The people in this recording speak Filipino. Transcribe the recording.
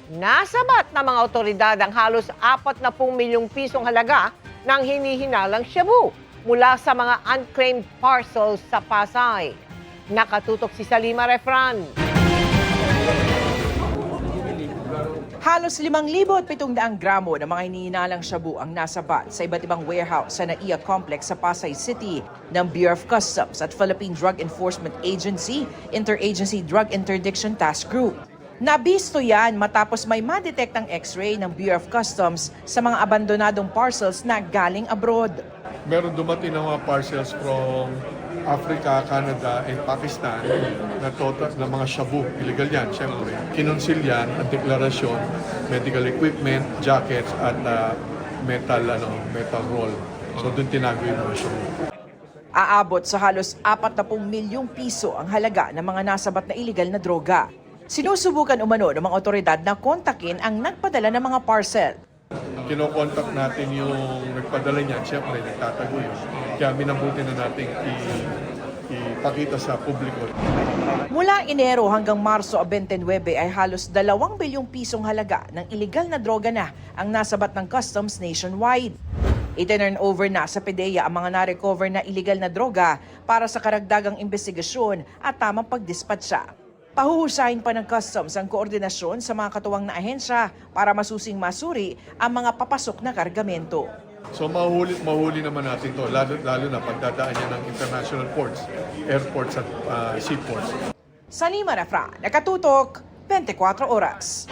Nasabat ng mga otoridad ang halos 40 milyong pisong halaga ng hinihinalang shabu mula sa mga unclaimed parcels sa Pasay. Nakatutok si Salima Refran. Halos 5,700 gramo ng mga hinihinalang shabu ang nasabat sa iba't ibang warehouse sa NAIA Complex sa Pasay City ng Bureau of Customs at Philippine Drug Enforcement Agency Interagency Drug Interdiction Task Group. Nabisto yan matapos may ma-detect ang X-ray ng Bureau of Customs sa mga abandonadong parcels na galing abroad. Meron dumating ng mga parcels from Africa, Canada, and Pakistan na total na mga shabu. Illegal yan, syempre. Kinonsil yan ang deklarasyon, medical equipment, jackets, at metal roll. So doon tinago yung mga shabu. Aabot sa halos 40 milyong piso ang halaga ng mga nasabat na illegal na droga. Sinusubukan umano ng mga otoridad na kontakin ang nagpadala ng mga parcel. Kinokontak natin yung nagpadala niyan, syempre nagtatago yun. Kaya minabuti na natin ipakita sa publiko. Mula Enero hanggang Marso 29 ay halos 2 bilyong pisong halaga ng illegal na droga na ang nasabat ng customs nationwide. I-turn over na sa PDEA ang mga na-recover na illegal na droga para sa karagdagang investigasyon at tamang pagdispatsa. Pahuhusahin pa ng customs ang koordinasyon sa mga katuwang na ahensya para masusing masuri ang mga papasok na kargamento. So mahuli naman natin to, lalo na pagdadaan niya ng international ports, airports at seaports. Salima Refran, Nakatutok, 24 Oras.